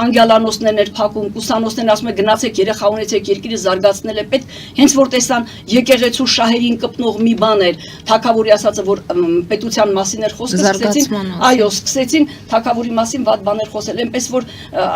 անգելանոցներն էր փակում, կուսանոցներն ասում է գնացեք երեխա ունեցեք, երկիրը զարգացնել է պետք, հենց որ տեսան եկեղեցու շահերին կպնող մի բան էր, թագավորի ասածը, որ պետության մասին էր խոսքը, սկսեցին թագավորի մասին վատ բաներ խոսել, այնպես որ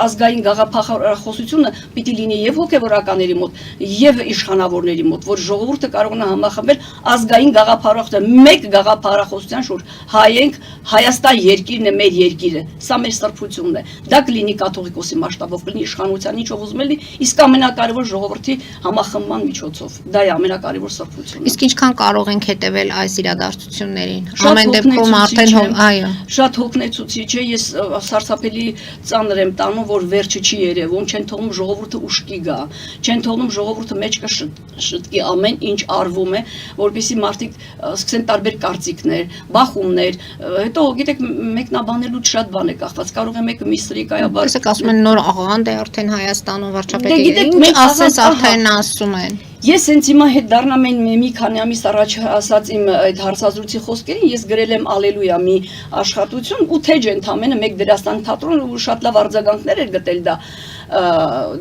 ազգային գաղափարախոսությունը պիտի լինի եւ հոգեվորականների մոտ, եւ իշխանավորների մոտ, որ ժողովուրդը կարողանա համախմբել ազգային գաղափարախոսություն, մեկ գաղափարախոսության շուրջ, հայ ենք, Հայաստան երկիրն է մեր երկիրը, սա մեր սրբությունն է, դա կլինի կաթողիկոսի մասշտաբով, կլինի իշխանության ինչով ուզում է լինի, իսկ ամենակարևոր ժողովրդի համախմբման միջոցով, դա է ամենակարևոր սրբությունը։ Իսկ ինչքան կարող ենք հետևել այս իրադարձություններին։ Ամեն դեպքում արդեն այո, շատ հոգնեցուցիչ է, ես սարսափելի ծանր եմ տանում, որ վերջը չի երևում, չեն թողնում ժողովուրդը ուշքի գա, չեն թողնում ժողովուրդը մեջ կշտկի ամեն ինչ արվում է, որպեսզի մարդիկ սկսեն տարբեր կարծիքներ, բախումներ, հետո գիտեք մեկնաբանելուց շատ բան է կախված, կարող է մեկը միստիկայաբար։ Իսկ ասում են նոր աղանդ է արդեն Հայաստանում վարչապետը, ինչ ասես արդեն ասում են։ Ես հենց հիմա հետ դառնամ մի քանի ամիս առաջ ասած իմ այդ հարցազրույցի խոսքերին, ես գրել եմ Ալելույա մի աշխատություն ու թեջ ընդամենը մեկ դերասան թատրոն ու շատ լավ արձագանքներ էր գտել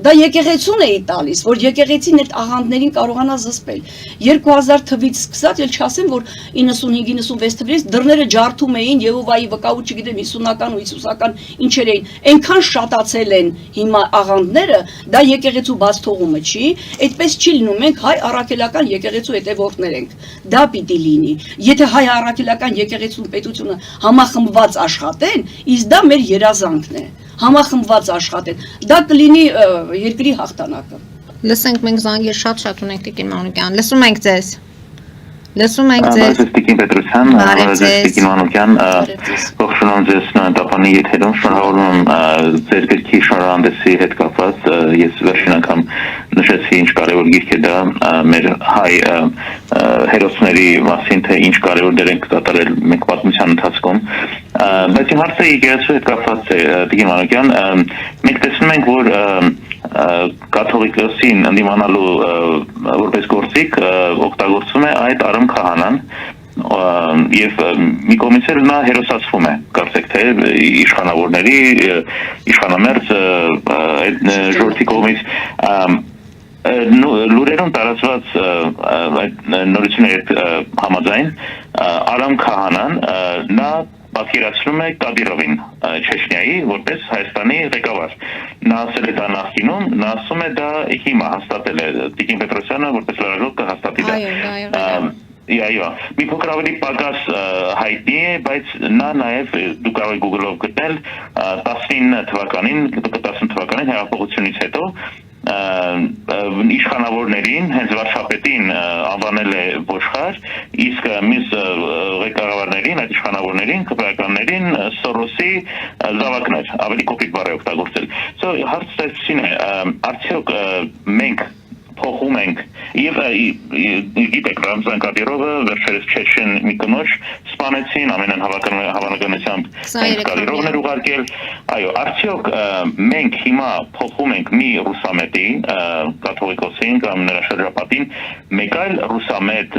դա եկեղեցուն էի տալիս, որ եկեղեցին այդ աղանդներին կարողանա զսպել։ 2000 թվից սկսած, ել չասեմ, որ 95-96 թվից դռները ջարդում էին Եհովայի վկայու, չգիտեմ 50-ական ու Հիսուսական ինչեր էին, այնքան շատացել են հիմա աղանդները, դա եկեղեցու բաց թողումը չի, այդպես չի լինում, մենք հայ առաքելական եկեղեցու հետևորդներ ենք, դա պիտի լինի, եթե հայ առաքելական եկեղեցու պետությունը համախմբված աշխատեն, իսկ դա մեր երազանքն է, համախմբված աշխատեն, դա կլինի երկրի հաղթանակը։ Լսենք, մենք զանգեր շատ ունենք Տիկին Մանուկյան, լսում ենք ձեզ։ Լսում ենք ձեզ։ Տիկին Պետրոսյան, Տիկին Մանուկյան, ողջունում ձեզ նոյնտապանի եթերում, շնորհավորում եմ ձեր գրքի շնորհանդեսի հետ կապված, ես վերջին անգամ նշեցի ինչ կարևոր գիրք է դա մեր հայ հերոսների մասին, թե ինչ կարևոր դեր են կատարել մենք պատմության ընթացքում, բայց իմ հարցը եկեղեցու հետ կապված է, Տիկին Մանուկյան, մենք տեսնում ենք, որ կաթողիկոսին ընդդիմանալու որպես գործիք օգտագործում է այդ Արամ Քահանան եւ մի կողմից էլ նա հերոսացվում է, կարծեք թե իշխանավորների, իշխանամերձ այդ ժողովրդի կողմից լուրերում տարածված այդ նորությունների հետ համաձայն Արամ Քահանան նա պատկերացնում է Կադիրովին Չեչնիայի որպես Հայաստանի ղեկավար։ Նա ասել է դա նախկինում, նա ասում է դա հիմա հաստատել է Տիկին Պետրոսյանը որպես լրագրող կհաստատի դա։ Այո, մի փոքր ավելի պակաս հայտնի է, բայց նա նաև դուք կարող եք Google-ով գտնել 19 թվականին հեղափոխությունից հետո իշխանավորներին, հենց վարչապետին անվանել է ոչխար, իսկ մյուս ղեկավարներին, այդ իշխանավորներին, քվեականներին Սորոսի զավակներ, ավելի կոպիտ բառ է օգտագործել։ So հարցը այսինքն է, արդյոք մենք փոխում ենք եւ գիտեք Ռամզան Կադիրովը վերջերս Չեչեն մի կնոջ սպանեցին հավանականությամբ Կադիրովն էր ուղարկել այո արդյոք մենք հիմա փոխում ենք մի ռուսամետի կաթողիկոսին կամ նրա շրջապատին մեկ այլ ռուսամետ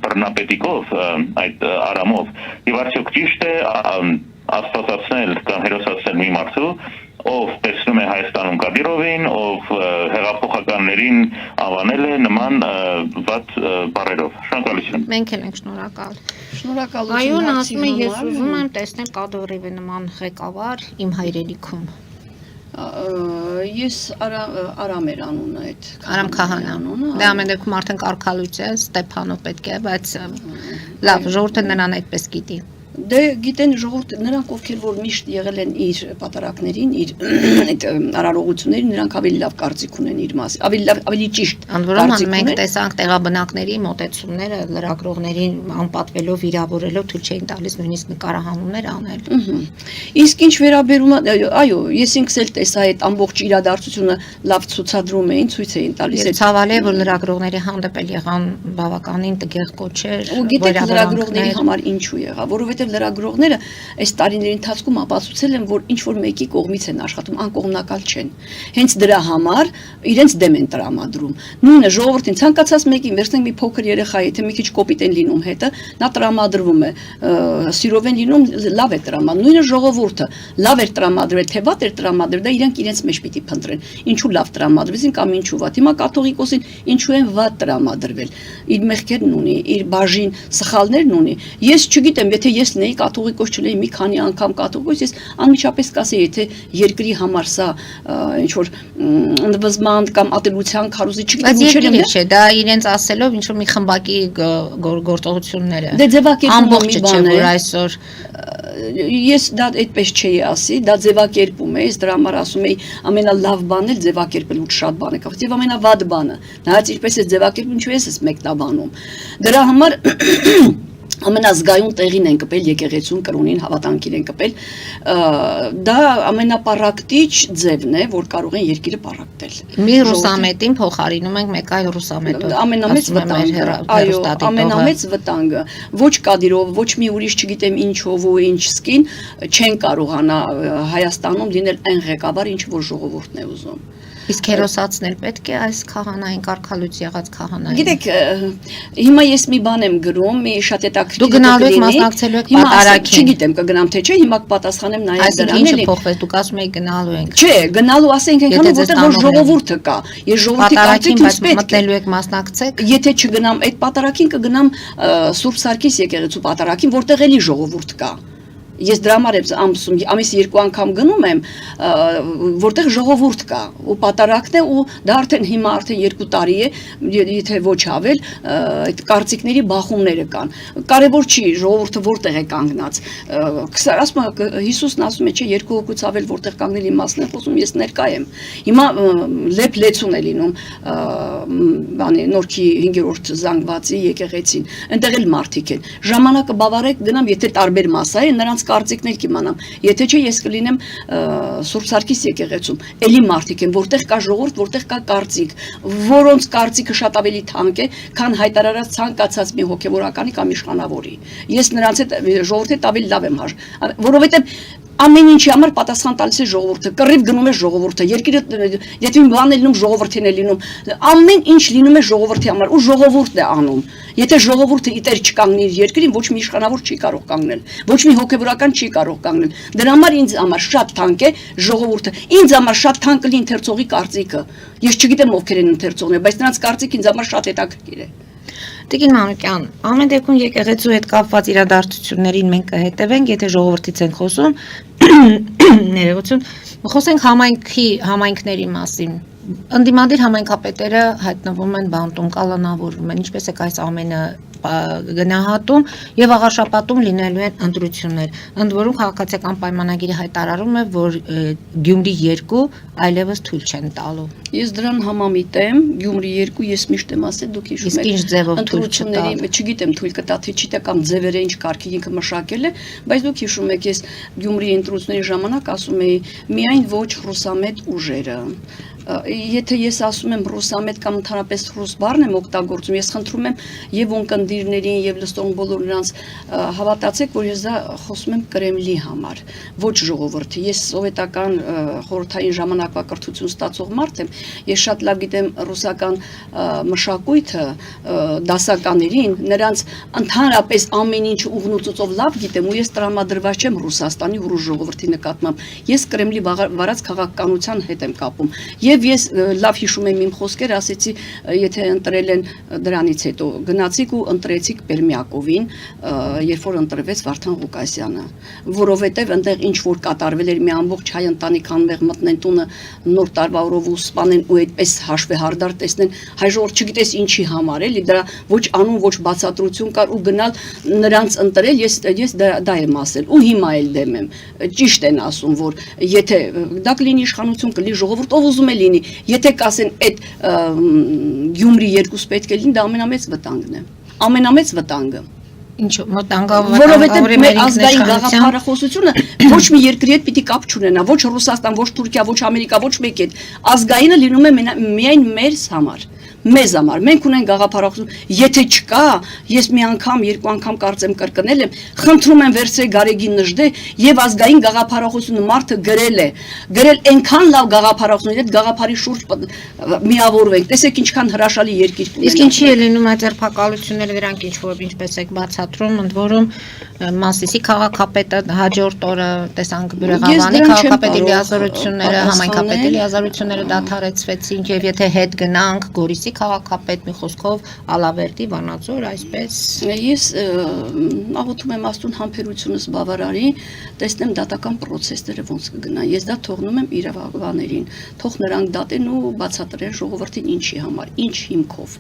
բռնապետիկով այդ արամով եւ արդյոք ճիշտ է աստվածացնել կամ հերոսացնել մի մարդու ով տեսնում է Հայաստանում Կադիրովին, ով հեղափոխականներին անվանել է նման վատ բառերով։ Շնորհակալություն։ Մենք էլ ենք շնորհակալ։ Շնորհակալություն։ Այո, ասում է ես ուզում եմ տեսնել Կադիրովի նման ղեկավար իմ հայրենիքում։ Ես Արամ էր անունը այդ։ Արամ Քահանան։ Դե ամեն դեպքում արդեն կարգալույց է, Ստեփանով պետք է, բայց լավ, ժողովուրդը նրան այդպես գիտի։ Դե գիտեն ժողովուրդ նրանք ովքեր որ միշտ եղել են իր պատարակներին, իր այդ արարողություններին, նրանք ավելի լավ կարծիք ունեն իր մասին, ավելի ճիշտ կարծիք ունեն։ Մենք տեսանք տեղաբնակների մոտեցումները լրագրողներին անպատվելով, վիրավորելով թույլ չէին տալիս նույնիսկ նկարահանումներ անել։ Իսկ ինչ վերաբերում է, այո, ես ինքս էլ տեսա այդ ամբողջ իրադարձությունը լավ ցուցադրում էին, ցույց էին տալիս։ Ես ցավալի է, որ լրագրողների հանդեպ էլ եղան բավականին տգեղ կոչեր, ու գիտեք լրագրողների համար ինչու եղավ, որովհետև լրագրողները այս տարիների ընթացքում ապացուցել են, որ ինչ որ մեկի կողմից են աշխատում, անկողմնակալ չեն։ Հենց դրա համար իրենց դեմ են տրամադրում։ Նույնը ժողովրդին ցանկացած մեկին վերցնենք մի փոքր երեխա, եթե մի քիչ կոպիտ են լինում հետը, նա տրամադրվում է, սիրով են լինում, լավ է տրամադրում։ Նույնը ժողովուրդը լավ էր տրամադրել, թե վատ էր տրամադրել, դա իրենք իրենց մեջ պիտի փնտրեն։ Ինչու լավ տրամադրվեցին կամ ինչու վատ։ Հիմա կաթողիկոսին ինչու են վատ տրամադրվել։ Իր մեղքերն ունի, իր բաժին սխալներն ունի։ Ես չգիտեմ, եթե ես նեի կաթողիկոս չլեի մի քանի անգամ կաթողիկոս, ես անմիջապես կասեի, եթե երկրի համար սա ինչ որ ընդվզման կամ ատելության քարոզի չգիտեմ ինչեր եմ։ Բայց չէ, դա իրենց ասելով ինչ որ մի խմբակի գործողությունները։ Դե ձևակերպումը մի բան է, որ այսօր ես դա այդպես չէի ասի, դա ձևակերպում է, ես դրա համար ասում եի ամենալավ բանն էլ ձևակերպել ու շատ բան է կապ, եւ ամենավատ բանը, նայած ինչպես է ձևակերպում, ինչու ես մեկնաբանում։ Դրա համար ամենազգայուն տեղին են կպել եկեղեցուն կրոնին հավատանքին են կպել դա ամենապարակտիչ ձևն է որ կարող են երկիրը պարակտել մի ռուսամետին փոխարինում ենք մեկ այլ ռուսամետով ամենամեծ վտանգը այո ամենամեծ վտանգը ոչ Կադիրով ոչ մի ուրիշ չգիտեմ ինչով ու ինչ սկին չեն կարողանա Հայաստանում լինել այն ղեկավար ինչ որ ժողովուրդն է ուզում Իսկ հերոսացնել պետք է այս քահանային կարգալույց եղած քահանային։ Գիտեք, հիմա ես մի բան եմ գրում, մի շատ հետաքրքիր Դու գնալու եք մասնակցելու եք պատարագին։ Չգիտեմ կգնամ թե չէ, հիմա կպատասխանեմ նաև դրան էլի։ Այսինքն ինչ փոխվեց, դուք ասում եք գնալու ենք։ Չէ, գնալու ասենք այնքան որտեղ որ ժողովուրդը կա։ Ես ժողովրդի կարծիքին պետք է մտնելու եք մասնակցեք։ Եթե չգնամ այդ պատարագին կգնամ Սուրբ Սարգիս եկեղեցու պատարագին, որտեղ էլի ժողովուրդ կա։ Ես դրա համար եմ ամիս 2 անգամ գնում եմ, որտեղ ժողովուրդ կա, ու պատարակն է ու դա արդեն հիմա արդեն 2 տարի է, եթե ոչ ավել, այդ կարծիքների բախումները կան։ Կարևոր չի ժողովուրդը որտեղ է կանգնած։ Ասում Հիսուսն ասում է, չէ, 2 հոգուց ավել որտեղ կանգնել իմաստն է խոսում, ես ներկա եմ։ Հիմա լեփլեցուն է լինում բանի Նորքի 5-րդ զանգվածի եկեղեցին։ Այնտեղ էլ մարդիկ են։ Ժամանակը բավարարեք գնամ, եթե տարբեր մասա է, նրանց կարծիքներ կիմանամ, եթե չէ ես կլինեմ Սուրբ Սարգիս եկեղեցում, էլի մարդիկ են, որտեղ կա ժողովուրդ, որտեղ կա կարծիք, որոնց կարծիքը շատ ավելի թանկ է, քան հայտարարած ցանկացած մի հոգևորականի կամ իշխանավորի։ Ես նրանց հետ ժողովրդի հետ ավելի լավ եմ որովհետև ամեն ինչի համար պատասխան տալիս է ժողովուրդը, կռիվ գնում է ժողովուրդը, երկիրը եթե մի բան է լինում ժողովրդին է լինում, ամեն ինչ լինում է ժողովրդի համար ու ժողովուրդն է անում։ Եթե ժողովուրդը իտեր չկանգնի իր երկրին, ոչ մի իշխանավոր չի կարող կանգնել, ոչ մի հոգևորական չի կարող կանգնել։ Դրա համար ինձ համար շատ թանկ է ժողովուրդը։ Ինձ համար շատ թանկ է ընթերցողի կարծիքը։ Ես չգիտեմ ովքեր են ընթերցողները, բայց նրանց կարծիքը ինձ համար շատ հետաքրքիր է։ Տիկին Մանուկյան, ամեն դեպքում եկեղեցու հետ կապված իրադարձություններին մենք կհետևենք, եթե ժողովրդից ենք խոսում, ներողություն, խոսենք համայնքների մասին։ Ընդդիմադիր համայնքապետերը հայտնվում են բանտում, կալանավորվում են, ինչպես է այս ամենը գնահատում եւ աղաշապատում լինելու են ընտրություններ։ Ընդ որում քաղաքացիական պայմանագիրը հայտարարում է, որ Գյումրի 2 այլևս թույլ չեն տալու։ Ես դրան համամիտ եմ, Գյումրի 2 ես միշտ եմ ասել, դուք հիշում եք։ Իսկ ինչ ձևով թույլ չտալ։ Չգիտեմ թույլ կտա թե չի տա կամ ձևերը ինչ կարգի ինքը մշակել է, բայց դուք հիշում եք, ես Գյումրի ընտրությունների ժամանակ ասում էի միայն ոչ ռուսամետ ուժերը։ Եթե ես ասում եմ ռուսամետ կամ ընդհանրապես ռուս բառն եմ օգտագործում, ես խնդրում եմ եւ ունկնդիրներին եւ լստող բոլոր նրանց հավատացեք, որ ես դա խոսում եմ Կրեմլի համար, ոչ ժողովրդի։ Ես սովետական խորհրդային ժամանակվա կրթություն ստացող մարդ եմ, ես շատ լավ գիտեմ ռուսական մշակույթը, դասականերին, նրանց ընդհանրապես ամեն ինչ ուղնուցուցով լավ գիտեմ ու ես տրամադրված չեմ Ռուսաստանի ռուս ժողովրդի նկատմամբ։ Ես Կրեմլի վարած քաղաքականության հետ եմ կապում։ Եվ ես լավ հիշում եմ իմ խոսքեր, ասեցի, եթե ընտրել են դրանից հետո գնացիք ու ընտրեցիք Պերմյակովին, երբ որ ընտրվեց Վարդան Ղուկասյանը, որովհետև այնտեղ ինչ որ կատարվել էր մի ամբողջ հայ ընտանիք անմեղ մտնեն տունը նոր տարվա օրով ու սպանեն ու այդպես հաշվեհարդար տեսնեն, հայ ժողովուրդ չգիտես ինչի համար էլի, դրա ոչ անուն, ոչ բացատրություն կար ու գնալ նրանց ընտրել, ես դա եմ ասել ու հիմա էլ դեմ եմ, ճիշտ են ասում, որ եթե դա կլինի իշխանություն, կլինի ժողովուրդ, ով ուզում է լինի, եթե կասեն այդ Գյումրի 2 պետք է լինի, դա ամենամեծ վտանգն է, ամենամեծ վտանգը։ Ինչու մտանգավոր որովհետև մեր ազգային գաղափարախոսությունը ոչ մի երկրի հետ պիտի կապ չունենա, ոչ Ռուսաստան, ոչ Թուրքիա, ոչ Ամերիկա, ոչ մեկի հետ։ Ազգայինը լինում է միայն մեզ համար։ Մեզ համար մենք ունենք գաղափարախոսություն, եթե չկա, ես մի անգամ, երկու անգամ կարծեմ կրկնել եմ, խնդրում եմ վերցրեք Գարեգին Նժդե եւ ազգային գաղափարախոսությունը մարդը գրել այնքան լավ գաղափարախոսություն, այդ գաղափարի շուրջ միավորվենք, տեսեք ինչքան հրաշալի երկիր կունենանք։ Իսկ ինչի է լինում այդ ձերբակալությունները, դրանք ինչ որ ինչպես եք բացատրում, ընդ որում Մասիսի քաղաքապետը հաջորդ օրը տեսանք Բյուրեղավանի քաղաքապետի լիազորությունները, համայնքապետի լիազորությունները դադարեցվեցին եւ եթե հետ գնանք Գորիսի քաղաքապետ մի խոսքով Ալավերդի Վանաձոր այսպես ես աղոթում եմ Աստուն համբերությունս բավարարի, տեսնեմ դատական process-ները ոնց կգնան։ Ես դա թողնում եմ իրավաբաններին, թող նրանք դատեն ու բացատրեն ժողովրդին ինչի համար, ինչ հիմքով։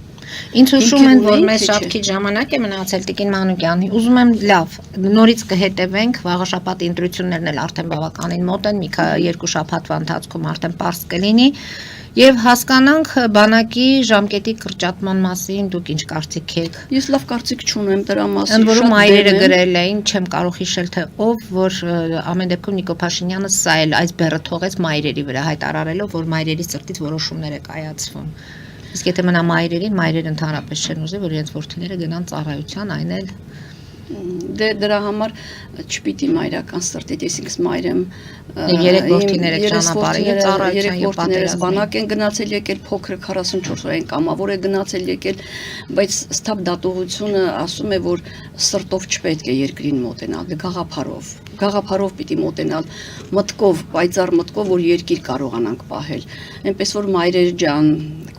Ինձ հուշում են, որ մեզ շատ քիչ ժամանակ է մնացել Տիկին Մանուկյան։ Ուզում եմ լավ, նորից կհետևենք, վաղաշաբաթի ընտրություններն էլ արդեն բավականին մոտ են, մի 2 շաբաթվա ընթացքում արդեն պարզ կլինի եւ հասկանանք բանակի ժամկետի կրճատման մասին դուք ինչ կարծիք եք։ Ես լավ կարծիք չունեմ դրա մասին։ Ընդ որում մայրերը գրել էին, չեմ կարող հիշել թե ով, որ ամեն դեպքում Նիկոլ Փաշինյանը սա էլ այս բեռը թողեց մայրերի վրա հայտարարելով, որ մայրերի սրտից որոշումներ է կայացվում։ Իսկ եթե մնա մայրերին, մայրերը ընդհանրապես չեն ուզի, որ իրենց որդիները գնան ծառայության, այն էլ դրա համար չպիտի մայրական սրտից, ես ինքս մայր եմ երեք որդիները ճանապարհի եւ ծառայության եւ պատերազմի բանակ են գնացել եկել փոքր 44 օրային կամավոր է գնացել եկել, բայց ստապ դատողությունը ասում է, որ սրտով չպետք է երկրին մոտենալ, գաղափարով պիտի մոտենալ, մտքով, պայծառ մտքով, որ երկիր կարողանանք պահել։ Այնպես որ մայրեր ջան,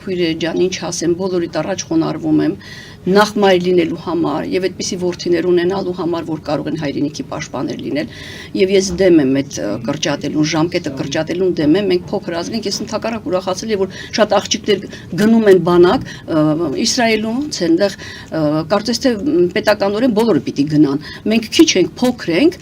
քույրեր ջան, ինչ ասեմ, բոլորիդ առաջ խոնարհվում եմ նախ մայր լինելու համար եւ այդպիսի որդիներ ունենալու համար, որ կարող են հայրենիքի պաշտպաներ լինել եւ ես դեմ եմ այդ կրճատելուն, ժամկետը կրճատելուն դեմ եմ, մենք փոքր ազգ ենք, ես ընդհակառակ ուրախացել եմ, որ շատ աղջիկներ գնում են բանակ, Իսրայելում, այնտեղ կարծես թե պետականորեն բոլորը պիտի գնան, մենք քիչ ենք, փոքր ենք,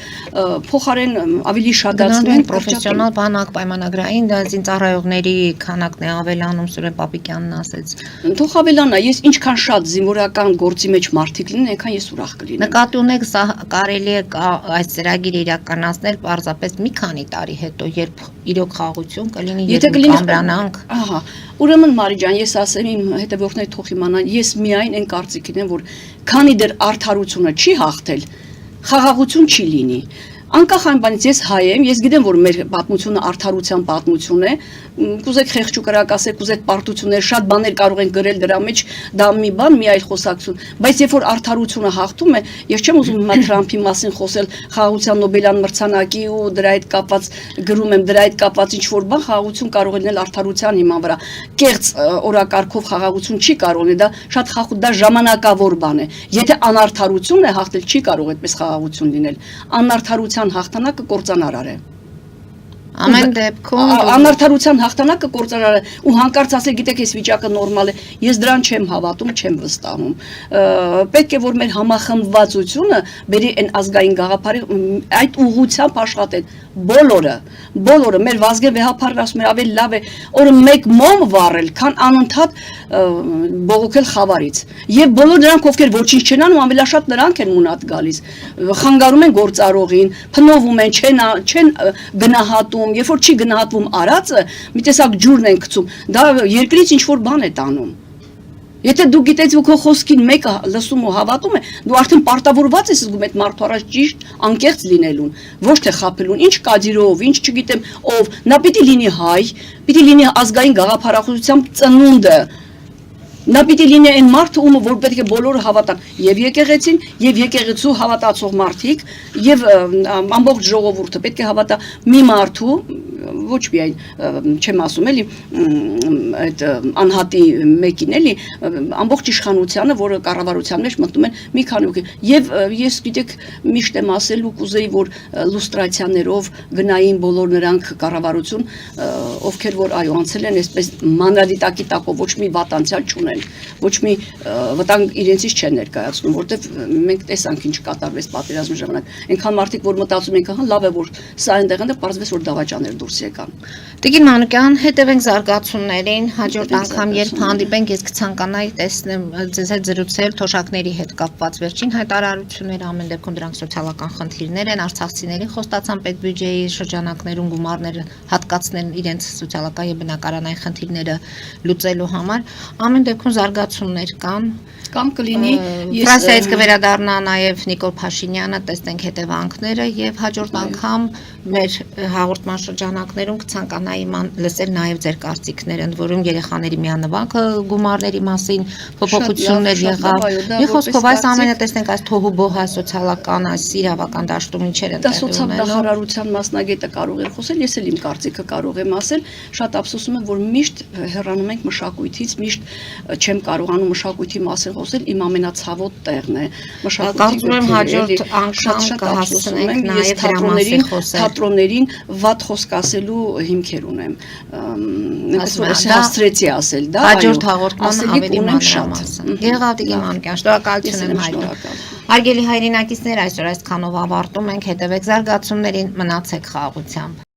փոխարեն ավելի շատացնենք պրոֆեսիոնալ բանակ պայմանագրային զինծառայողների քանակն է ավելանում, Սուրեն Պապիկյանն ասեց։ Թող ավելանա, ես ինչքան շատ զինվորական գործի մեջ մարդիկ լինեն, այնքան ես ուրախ կլինեմ։ Նկատի ունեք, սա կարելի է այս ծրագիրը իրականացնել պարզապես մի քանի տարի հետո, երբ իրոք խաղաղություն կլինի, երբ կամրանանք։ Ահա, ուրեմն Մարի ջան, ես ասեմ իմ հետևորդները թող իմանան, ես միայն այն կարծիքին եմ, որ քանի դեռ արդարությունը չի հաղթել, խաղաղություն չի լինի։ Անկախ այն բանից ես հայ եմ, ես գիտեմ, որ մեր պատմությունը արդարության պատմություն է, կուզեք խեղճ ու կրակ ասեք, կուզեք պարտություններ, շատ բաներ կարող են գրել դրա մեջ, դա մի բան, մի այլ խոսակցություն, բայց երբ որ արդարությունը հաղթում է, ես չեմ ուզում հիմա Թրամփի մասին խոսել, խաղաղության Նոբելյան մրցանակի ու դրա հետ կապված գրում եմ, դրա հետ կապված ինչ որ բան, խաղաղություն կարող է լինել արդարության հիման վրա, կեղծ օրակարգով խաղաղություն չի կարող լինել, դա շատ դա ժամանակավոր բան է, եթե անարդարությունն է հաղթել, չի կարող այդպես խաղաղություն լինել, անարդարության հաղթանակը կործանարար է։ Ամեն դեպքում անարդարության հաղթանակը կործանարը ու հանկարծ ասել գիտեք այս վիճակը նորմալ է, ես դրան չեմ հավատում, չեմ վստահում։ Պետք է որ մեր համախմբվածությունը բերի այն ազգային գաղափարի այդ ուղղությամբ աշխատեն բոլորը մեր Վազգեն Վեհափարն ասում էր ավելի լավ է օրը մեկ մոմ վառել, քան անընդհատ բողոքել խավարից։ Եվ բոլոր նրանք ովքեր ոչինչ չեն անում, ամենաշատ նրանք են մունատ գալիս։ Խանգարում են գործարողին, փնովում են, չեն գնահատում, երբ որ չի գնահատվում արածը, մի տեսակ ջուրն են գցում։ Դա երկրից ինչ որ բան է տանում։ Եթե դու գիտես ու քո խոսքին մեկը լսում ու հավատում է, դու արդեն պարտավորված ես զգում այդ մարդու առաջ ճիշտ անկեղծ լինելուն, ոչ թե խաբելուն, ինչ կադիրով, ինչ չգիտեմ ով, նա պիտի լինի հայ, պիտի լինի ազգային գաղափարախոսությամբ ծնունդը, նա պիտի լինի այն մարդը, ում որ պետք է բոլորը հավատան, եւ եկեղեցին, եւ եկեղեցու հավատացող մարդիկ, եւ ամբողջ ժողովուրդը պետք է հավատա մի մարդու, ոչ միայն չեմ ասում էլի այդ անհատի մեկին էլի ամբողջ իշխանությանը, որը կառավարության մեջ մտնում են մի քանի հոգի եւ ես գիտեք միշտ եմ ասել ու կուզեի որ լուստրացիաներով գնային բոլոր նրանք կառավարություն ովքեր որ այո անցել են այսպես մանրադիտակի տակով ոչ մի վատ անցյալ չունեն ոչ մի վտանգ իրենցից չեն ներկայացնում որտեվ մենք տեսանք ինչ կատարվեց պատերազմի ժամանակ այնքան մարդիկ որ մտածում են կան լավ է որ սա այնտեղ են պարզվեց որ դավաճաներ դուրս եկան Տիկին Մանուկյան, հետևենք զարգացումներին, հաջորդ անգամ երբ հանդիպենք, ես կցանկանայի տեսնեմ ձեզ հետ զրուցել թոշակների հետ կապված վերջին հայտարարությունները, ամեն դեպքում դրանք սոցիալական խնդիրներ են, արցախցիների խոստացան պետբյուջեի շրջանակներում գումարները հատկացնել իրենց սոցիալական եւ բնակարանային խնդիրները լուծելու համար, ամեն դեպքում զարգացումներ կան կամ կլինի Ֆրանսիայից կվերադառնա նաև Նիկոլ Փաշինյանը, տեսնենք հետևանքները եւ հաջորդ անգամ մեր հաղորդման շրջանակներում կցանկանայի լսել նաև ձեր կարծիքները, ընդ որում երեխաների միանվագը գումարների մասին փոփոխություններ եղավ։ Մի խոսքով այս ամենը տեսնենք այս թոհուբոհ սոցիալական այս իրավական դաշտում ինչեր են տեղի ունենում։ Դա սոցիալ մասնագետը կարող է խոսել, ես էլ իմ կարծիքը կարող եմ ասել, շատ ափսոսում եմ, որ միշտ հեռանում ենք մշակույթից, միշտ չեմ կարողանում մշակույթի մասին խոսել, իմ ամենացավոտ տեղն է։ Կարծում եմ հաջորդ անգամ կհասցնենք նաև դրա մասին խոսել։ Թատրոններին վատ խոսք ասելու հիմքեր ունեմ։ Այսպես հասցրեցի ասել, դա հաջորդ հաղորդման ավելի մանրամասն։ Եղավ Տիկին Մանուկյան, շնորհակալություն եմ հայտնում։ Հարգելի հայրենակիցներ, այսօր այսքանով ավարտում ենք, հետևեք զարգացումներին, մնացեք խաղաղությամբ։